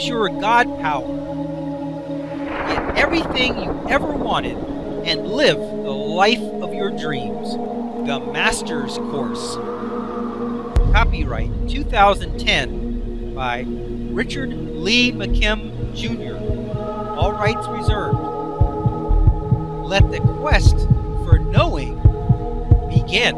your God power. Get everything you ever wanted and live the life of your dreams. The Master's Course. Copyright 2010 by Richard Lee McKim, Jr. All rights reserved. Let the quest for knowing begin.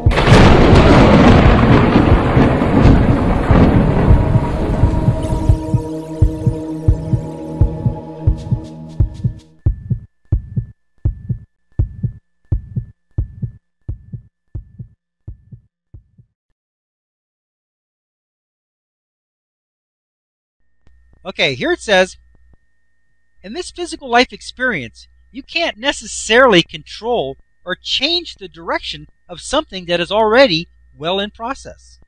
Okay, here it says, in this physical life experience, you can't necessarily control or change the direction of something that is already well in process.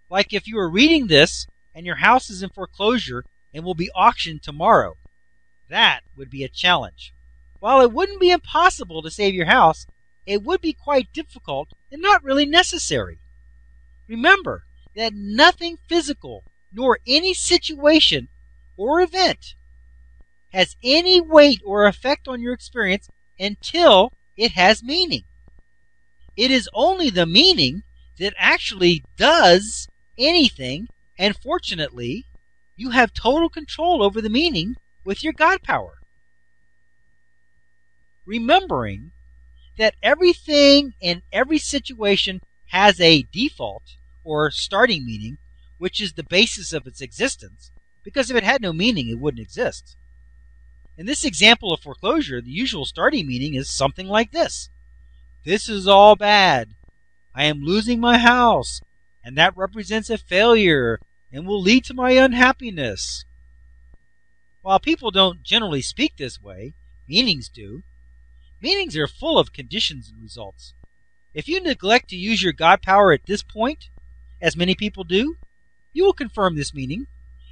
Like if you are reading this and your house is in foreclosure and will be auctioned tomorrow. That would be a challenge. While it wouldn't be impossible to save your house, it would be quite difficult and not really necessary. Remember that nothing physical nor any situation or event has any weight or effect on your experience until it has meaning. It is only the meaning that actually does anything, and fortunately, you have total control over the meaning with your God power. Remembering that everything in every situation has a default or starting meaning, which is the basis of its existence, because if it had no meaning, it wouldn't exist. In this example of foreclosure, the usual starting meaning is something like this. This is all bad. I am losing my house, and that represents a failure and will lead to my unhappiness. While people don't generally speak this way, meanings do. Meanings are full of conditions and results. If you neglect to use your God power at this point, as many people do, you will confirm this meaning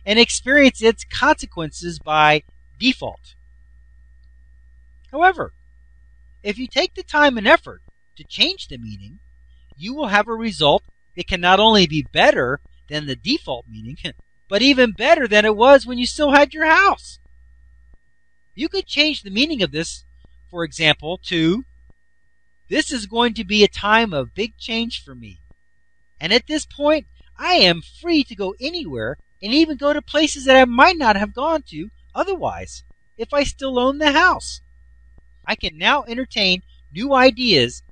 and experience its consequences by default. However, if you take the time and effort to change the meaning, you will have a result that can not only be better than the default meaning, but even better than it was when you still had your house. You could change the meaning of this, for example, to, this is going to be a time of big change for me. And at this point, I am free to go anywhere and even go to places that I might not have gone to otherwise if I still own the house. I can now entertain new ideas,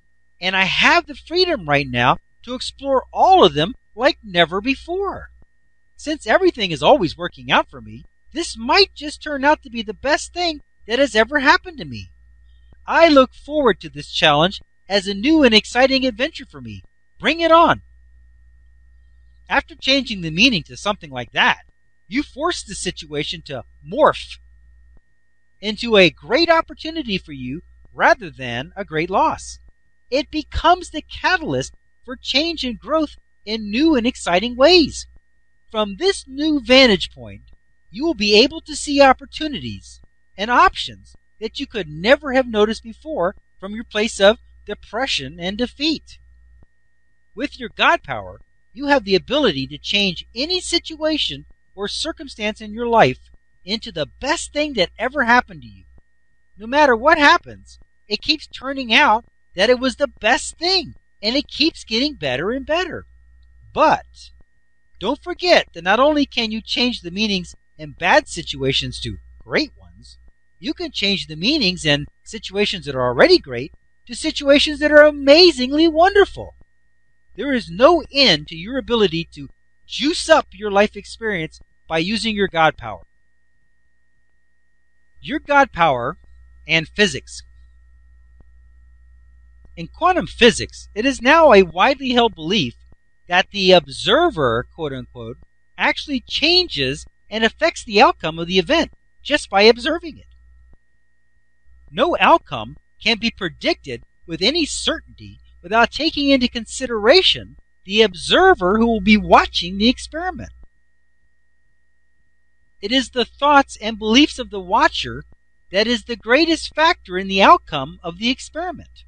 and I have the freedom right now to explore all of them like never before. Since everything is always working out for me, this might just turn out to be the best thing that has ever happened to me. I look forward to this challenge as a new and exciting adventure for me. Bring it on. After changing the meaning to something like that, you force the situation to morph into a great opportunity for you rather than a great loss. It becomes the catalyst for change and growth in new and exciting ways. From this new vantage point, you will be able to see opportunities and options that you could never have noticed before from your place of depression and defeat. With your God power, you have the ability to change any situation or circumstance in your life into the best thing that ever happened to you. No matter what happens, it keeps turning out that it was the best thing, and it keeps getting better and better. But don't forget that not only can you change the meanings in bad situations to great ones, you can change the meanings in situations that are already great to situations that are amazingly wonderful. There is no end to your ability to juice up your life experience by using your God power. Your God power and physics. In quantum physics, it is now a widely held belief that the observer, quote-unquote, actually changes and affects the outcome of the event just by observing it. No outcome can be predicted with any certainty without taking into consideration the observer who will be watching the experiment. It is the thoughts and beliefs of the watcher that is the greatest factor in the outcome of the experiment.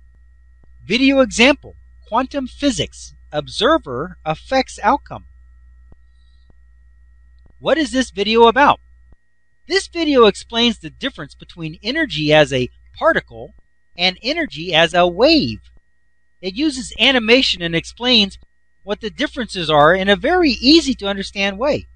Video example, quantum physics, observer affects outcome. What is this video about? This video explains the difference between energy as a particle and energy as a wave. It uses animation and explains what the differences are in a very easy to understand way.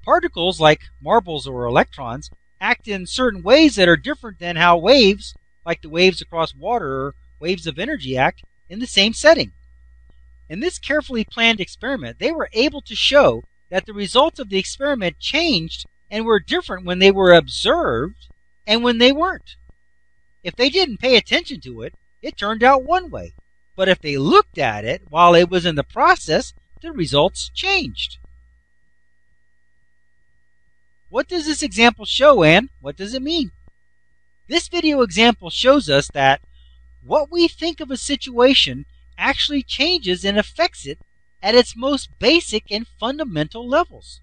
Particles, like marbles or electrons, act in certain ways that are different than how waves, like the waves across water or waves of energy, act in the same setting. In this carefully planned experiment, they were able to show that the results of the experiment changed and were different when they were observed and when they weren't. If they didn't pay attention to it, it turned out one way. But if they looked at it while it was in the process, the results changed. What does this example show, and what does it mean? This video example shows us that what we think of a situation actually changes and affects it at its most basic and fundamental levels.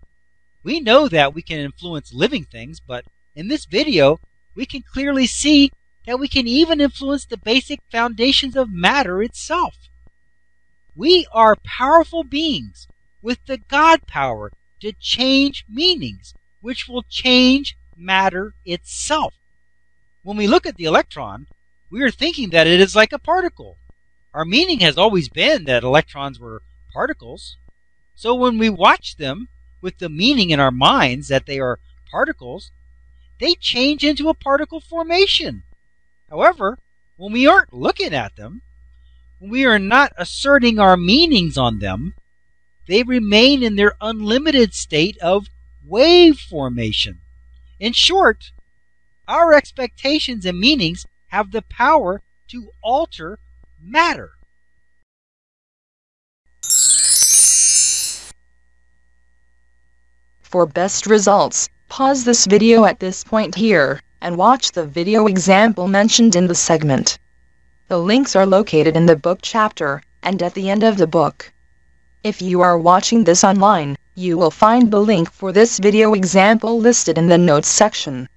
We know that we can influence living things, but in this video, we can clearly see that we can even influence the basic foundations of matter itself. We are powerful beings with the God power to change meanings, which will change matter itself. When we look at the electron, we are thinking that it is like a particle. Our meaning has always been that electrons were particles. So when we watch them with the meaning in our minds that they are particles, they change into a particle formation. However, when we aren't looking at them, when we are not asserting our meanings on them, they remain in their unlimited state of wave formation. In short, our expectations and meanings have the power to alter matter. For best results, pause this video at this point here, and watch the video example mentioned in the segment. The links are located in the book chapter, and at the end of the book. If you are watching this online, you will find the link for this video example listed in the notes section.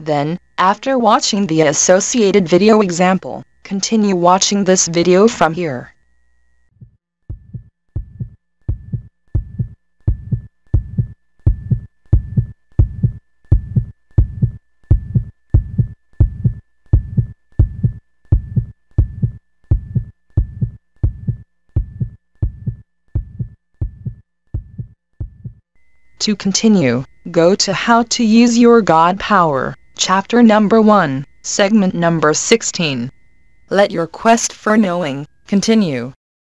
Then, after watching the associated video example, continue watching this video from here. To continue, go to How to Use Your God Power, Chapter number 1, Segment number 16. Let your quest for knowing continue.